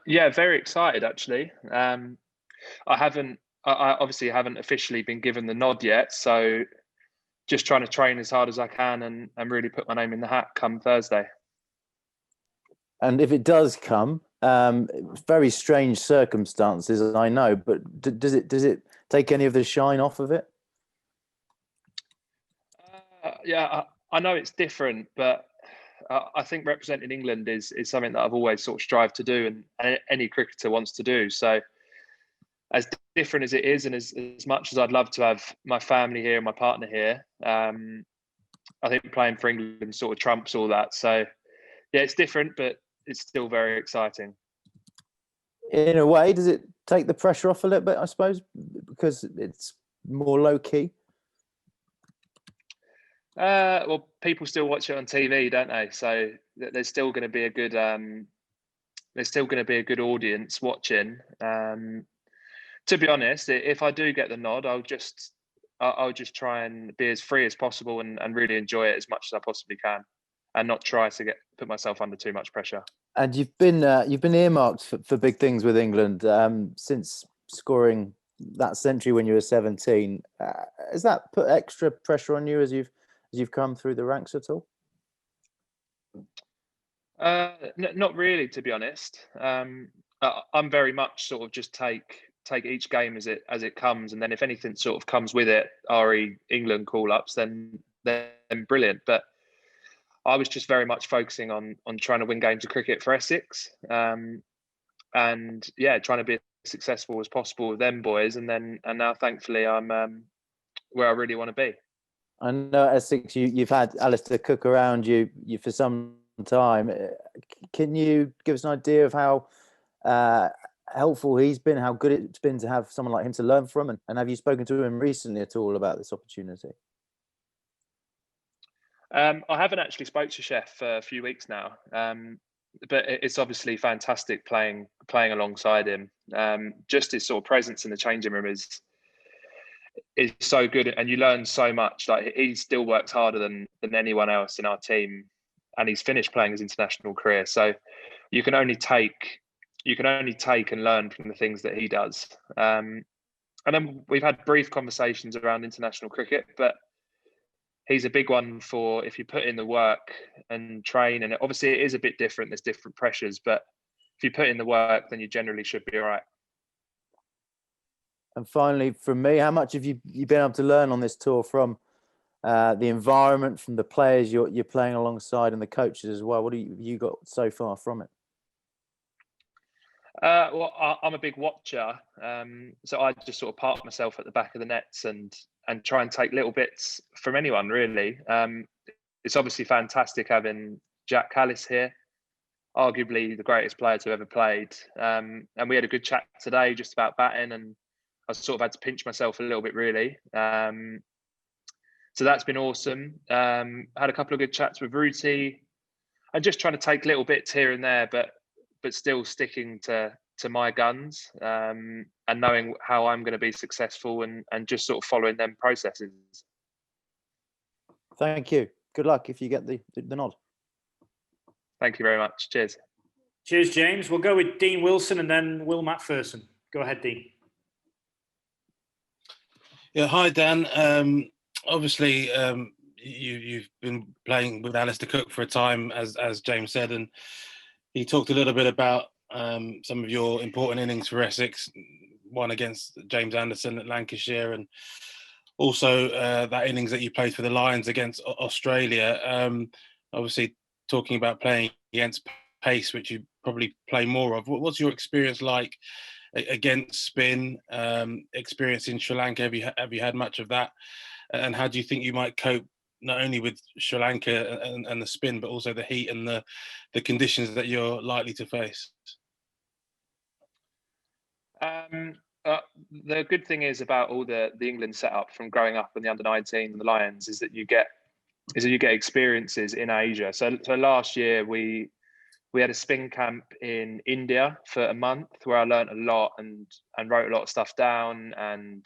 Yeah, very excited actually. I haven't, I obviously haven't officially been given the nod yet, so just trying to train as hard as I can and really put my name in the hat come Thursday. And if it does come, very strange circumstances, I know, but does it take any of the shine off of it? Yeah, I know it's different, but I think representing England is something that I've always sort of strived to do, and any cricketer wants to do. So, as different as it is, and as much as I'd love to have my family here and my partner here, I think playing for England sort of trumps all that. So, yeah, it's different, but it's still very exciting. In a way, does it take the pressure off a little bit, I suppose, because it's more low key? Well, people still watch it on TV, don't they? So there's still going to be a good audience watching. To be honest, if I do get the nod, I'll just try and be as free as possible and really enjoy it as much as I possibly can, and not try to put myself under too much pressure. And you've been earmarked for big things with England since scoring that century when you were 17. Has that put extra pressure on you as you've come through the ranks at all? Not really, to be honest. I'm very much sort of just take each game as it comes, and then if anything sort of comes with it, re England call ups, then brilliant. But I was just very much focusing on trying to win games of cricket for Essex, and yeah, trying to be as successful as possible with them boys. And now, thankfully, I'm where I really want to be. I know at Essex you've had Alastair Cook around you for some time. Can you give us an idea of how helpful he's been, how good it's been to have someone like him to learn from, and have you spoken to him recently at all about this opportunity? I haven't actually spoke to Chef for a few weeks now, but it's obviously fantastic playing alongside him. Just his sort of presence in the changing room is so good, and you learn so much. Like, he still works harder than anyone else in our team, and he's finished playing his international career. So you can only take and learn from the things that he does. And then we've had brief conversations around international cricket, but he's a big one for if you put in the work and train. And obviously it is a bit different. There's different pressures, but if you put in the work, then you generally should be all right. And finally, from me, how much have you been able to learn on this tour from the environment, from the players you're playing alongside, and the coaches as well? What have you got so far from it? Well, I'm a big watcher, so I just sort of park myself at the back of the nets and try and take little bits from anyone, really. It's obviously fantastic having Jack Callis here, arguably the greatest player to ever played. And we had a good chat today just about batting, and I sort of had to pinch myself a little bit, really. So that's been awesome. Had a couple of good chats with Ruti, and just trying to take little bits here and there, but still sticking to my guns, and knowing how I'm going to be successful, and just sort of following them processes. Thank you. Good luck if you get the nod. Thank you very much. Cheers. Cheers, James. We'll go with Dean Wilson and then Will Macpherson. Go ahead, Dean. Yeah, hi, Dan. Obviously, you've been playing with Alastair Cook for a time, as James said, and he talked a little bit about some of your important innings for Essex, one against James Anderson at Lancashire, and also that innings that you played for the Lions against Australia. Obviously, talking about playing against pace, which you probably play more of. What's your experience like against spin? Experience in Sri Lanka? Have you had much of that? And how do you think you might cope not only with Sri Lanka and the spin, but also the heat and the conditions that you're likely to face? The good thing is about all the England setup from growing up in the under-19 and the Lions is that you get experiences in Asia. So last year we had a spin camp in India for a month where I learned a lot and wrote a lot of stuff down, and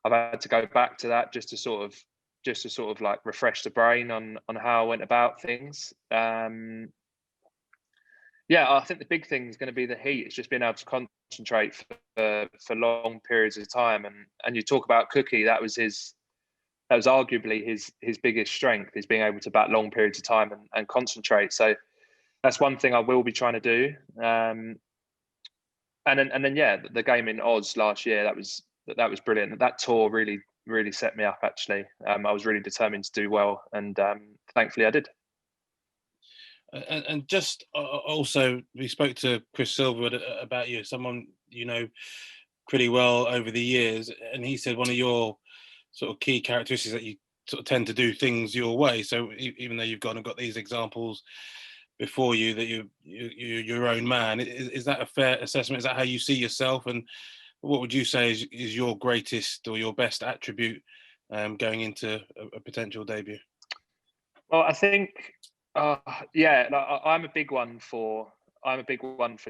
I've had to go back to that just to sort of like refresh the brain on how I went about things. Yeah, I think the big thing is going to be the heat. It's just being able to concentrate for long periods of time. And you talk about Cookie, that was arguably his biggest strength, is being able to bat long periods of time and concentrate. So that's one thing I will be trying to do. And then yeah, the game in Oz last year, that was brilliant. That tour really set me up, actually. I was really determined to do well, and thankfully I did. And just also, we spoke to Chris Silverwood about you, someone you know pretty well over the years, and he said one of your sort of key characteristics that you sort of tend to do things your way. So even though you've got these examples before you that you're your own man, is that a fair assessment? Is that how you see yourself? And what would you say is your greatest or your best attribute going into a potential debut? Well, I think, yeah, I'm a big one for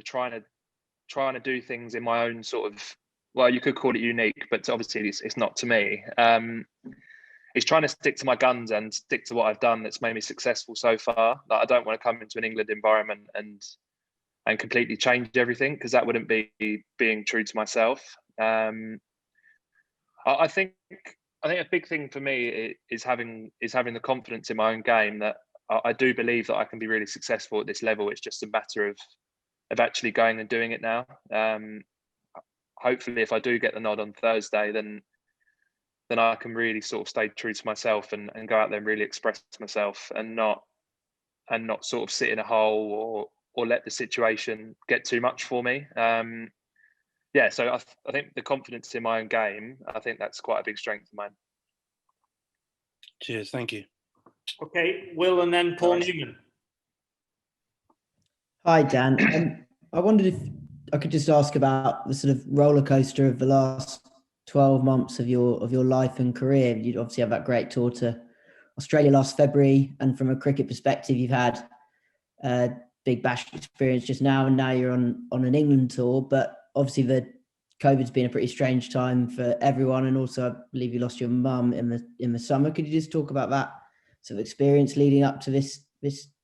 trying to do things in my own sort of, well, you could call it unique, but obviously it's not to me. It's trying to stick to my guns and stick to what I've done that's made me successful so far. Like, I don't want to come into an England environment and completely change everything, because that wouldn't be being true to myself. I think a big thing for me is having the confidence in my own game that I do believe that I can be really successful at this level. It's just a matter of actually going and doing it now. Hopefully, if I do get the nod on Thursday, then I can really sort of stay true to myself and go out there and really express myself, and not sort of sit in a hole or let the situation get too much for me. Yeah, so I think the confidence in my own game, I think that's quite a big strength of mine. Cheers, thank you. Okay, Will, and then Paul Newman. Hi, Dan. I wondered if I could just ask about the sort of roller coaster of the last 12 months of your life and career. You obviously have that great tour to Australia last February, and from a cricket perspective, you've had a Big Bash experience just now, and now you're on an England tour. But obviously, the COVID's been a pretty strange time for everyone, and also I believe you lost your mum in the summer. Could you just talk about that sort of experience leading up to this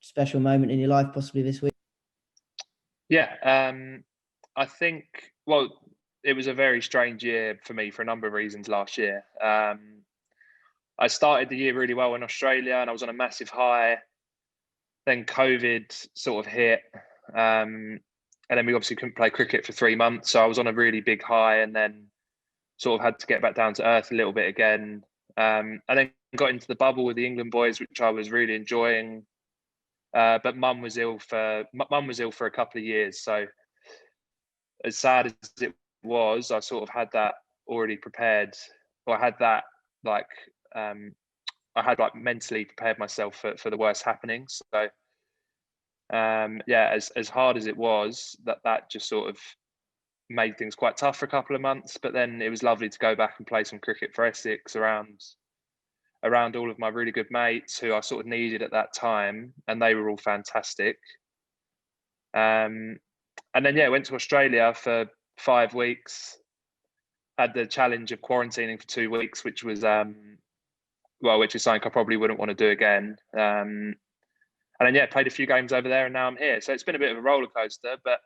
special moment in your life, possibly this week? Yeah, I think, well, it was a very strange year for me for a number of reasons last year. I started the year really well in Australia, and I was on a massive high. Then COVID sort of hit, and then we obviously couldn't play cricket for 3 months. So I was on a really big high, and then sort of had to get back down to earth a little bit again. And then got into the bubble with the England boys, which I was really enjoying. But mum was ill for a couple of years. So as sad as it was, I sort of had that already prepared, or I had that mentally prepared myself for the worst happening. So yeah, as hard as it was, that just sort of made things quite tough for a couple of months. But then it was lovely to go back and play some cricket for Essex around all of my really good mates who I sort of needed at that time, and they were all fantastic. And then yeah, went to Australia for 5 weeks. Had the challenge of quarantining for 2 weeks, which was which is something I probably wouldn't want to do again. And then yeah, played a few games over there, and now I'm here. So it's been a bit of a roller coaster, but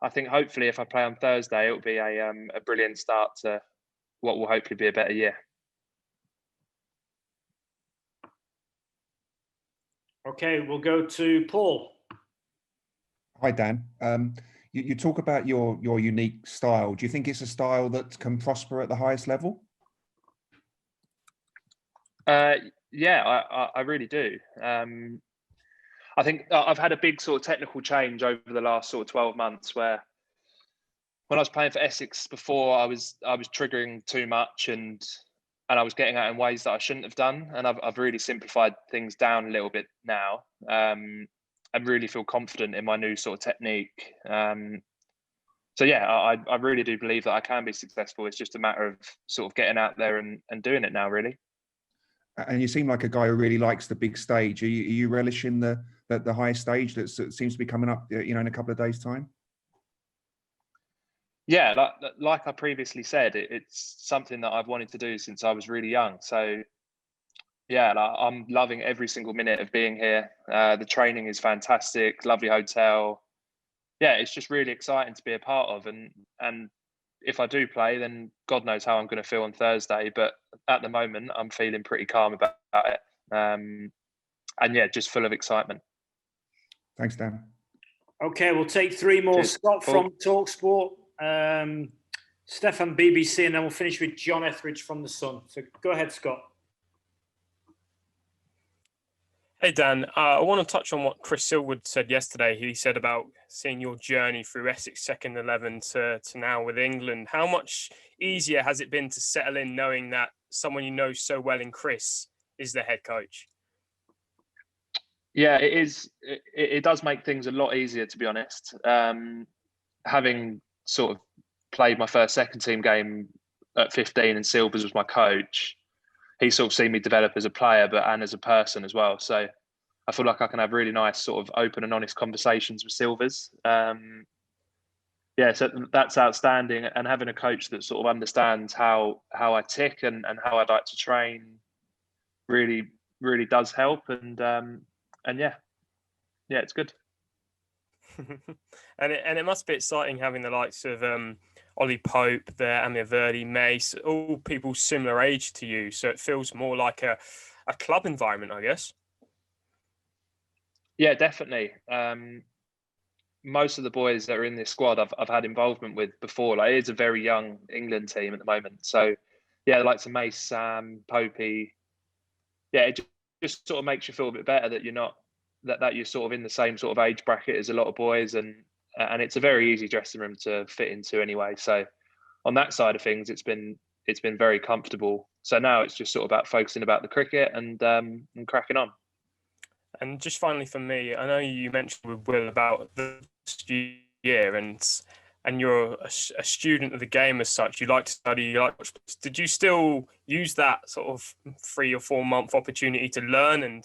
I think hopefully if I play on Thursday, it'll be a brilliant start to what will hopefully be a better year. Okay, we'll go to Paul. Hi, Dan. You talk about your unique style. Do you think it's a style that can prosper at the highest level? Yeah, I really do. I think I've had a big sort of technical change over the last sort of 12 months, where when I was playing for Essex before, I was triggering too much, and I was getting out in ways that I shouldn't have done. And I've really simplified things down a little bit now, and really feel confident in my new sort of technique. So yeah, I really do believe that I can be successful. It's just a matter of sort of getting out there and doing it now, really. And you seem like a guy who really likes the big stage. Are you relishing the high stage that seems to be coming up, in a couple of days' time? Yeah, like I previously said, it's something that I've wanted to do since I was really young. So yeah, like, I'm loving every single minute of being here. The training is fantastic, lovely hotel. Yeah, it's just really exciting to be a part of. And if I do play, then God knows how I'm going to feel on Thursday. But at the moment, I'm feeling pretty calm about it. And yeah, just full of excitement. Thanks, Dan. Okay, we'll take three more. Cheers, Scott Paul. from TalkSport, Stefan BBC, and then we'll finish with John Etheridge from The Sun. So go ahead, Scott. Hey, Dan. I want to touch on what Chris Silverwood said yesterday. He said about seeing your journey through Essex second 11 to now with England. How much easier has it been to settle in knowing that someone you know so well in Chris is the head coach? Yeah, it is. It does make things a lot easier, to be honest. Having sort of played my first second team game at 15 and Silvers was my coach, he's sort of seen me develop as a player, and as a person as well. So I feel like I can have really nice sort of open and honest conversations with Silvers. Yeah, so that's outstanding. And having a coach that sort of understands how I tick and how I'd like to train really, really does help. And yeah, it's good. and it must be exciting having the likes of Ollie Pope there, Amir Verdi, Mace, all people similar age to you. So it feels more like a club environment, I guess. Yeah, definitely. Most of the boys that are in this squad I've had involvement with before. Like, it's a very young England team at the moment. So yeah, like some Mace, Sam, Popey. Yeah, it just sort of makes you feel a bit better that you're not that you're sort of in the same sort of age bracket as a lot of boys, and it's a very easy dressing room to fit into anyway. So on that side of things, it's been very comfortable. So now it's just sort of about focusing about the cricket and cracking on. And just finally for me, I know you mentioned with Will about the year and you're a student of the game as such. You like to study, you like. Did you still use that sort of 3 or 4 month opportunity to learn and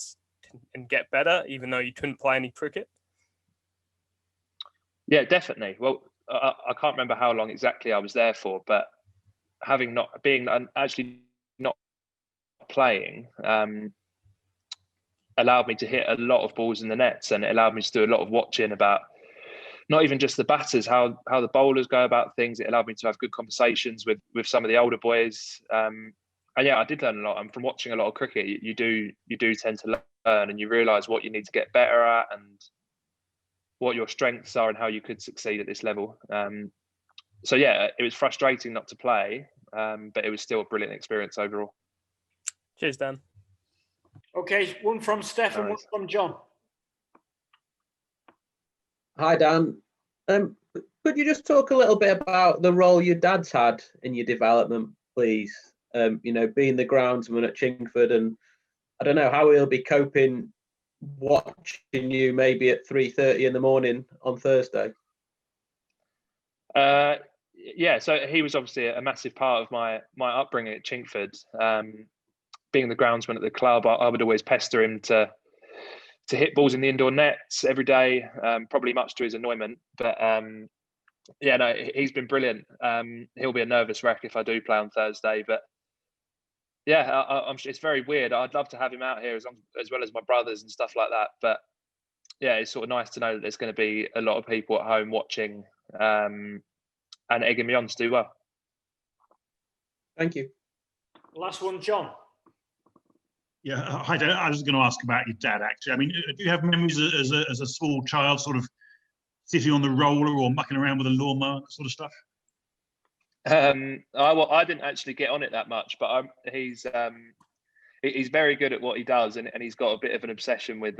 get better, even though you couldn't play any cricket? Yeah, definitely. Well, I can't remember how long exactly I was there for, but actually not playing allowed me to hit a lot of balls in the nets, and it allowed me to do a lot of watching about not even just the batters, how the bowlers go about things. It allowed me to have good conversations with some of the older boys. And yeah, I did learn a lot. And from watching a lot of cricket, you do tend to learn, and you realise what you need to get better at and what your strengths are and how you could succeed at this level. So yeah, it was frustrating not to play, but it was still a brilliant experience overall. Cheers, Dan. Okay, one from Steph and one from John. Hi, Dan. Could you just talk a little bit about the role your dad's had in your development, please? Being the groundsman at Chingford, and I don't know how he'll be coping watching you maybe at 3:30 in the morning on Thursday. Yeah, so he was obviously a massive part of my upbringing at Chingford. Being the groundsman at the club, I would always pester him to hit balls in the indoor nets every day, probably much to his annoyment. But yeah, no, he's been brilliant. He'll be a nervous wreck if I do play on Thursday. But yeah, it's very weird. I'd love to have him out here as well as my brothers and stuff like that. But yeah, it's sort of nice to know that there's going to be a lot of people at home watching and egging me on to do well. Thank you. Last one, John. Yeah, hi, Dan. I was going to ask about your dad, actually. I mean, do you have memories as a small child, sort of sitting on the roller or mucking around with a lawnmower, that sort of stuff? I didn't actually get on it that much, but he's very good at what he does, and he's got a bit of an obsession with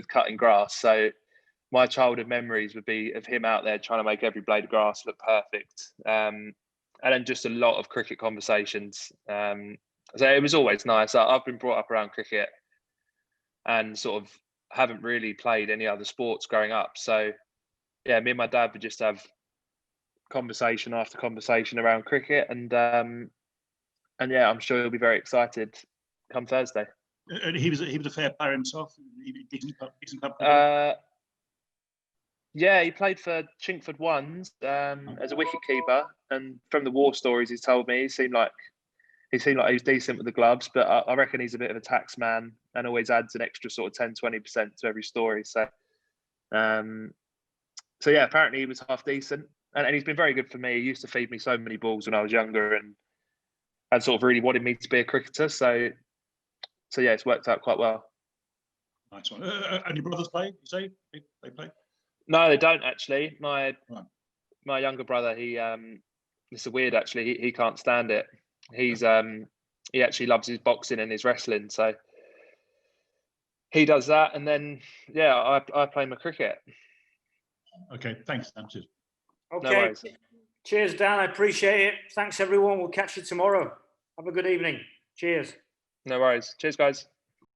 cutting grass. So my childhood memories would be of him out there trying to make every blade of grass look perfect, and then just a lot of cricket conversations. So it was always nice. I've been brought up around cricket and sort of haven't really played any other sports growing up. So yeah, me and my dad would just have conversation after conversation around cricket, and yeah, I'm sure he'll be very excited come Thursday. He was a fair player himself. Decent player. Yeah, he played for Chingford Ones as a wicket keeper, and from the war stories he's told me, he seemed like he seemed like he was decent with the gloves, but I reckon he's a bit of a tax man and always adds an extra sort of 10-20% to every story. So yeah, apparently he was half decent, and he's been very good for me. He used to feed me so many balls when I was younger, and sort of really wanted me to be a cricketer. So yeah, it's worked out quite well. Nice one. And your brothers play? You say they play? No, they don't actually. My younger brother, it's weird actually. He can't stand it. He's he actually loves his boxing and his wrestling, so he does that. And then yeah, I play my cricket. Okay, thanks, Dan. Cheers. Okay. No worries. Cheers, Dan. I appreciate it. Thanks, everyone. We'll catch you tomorrow. Have a good evening. Cheers. No worries. Cheers, guys.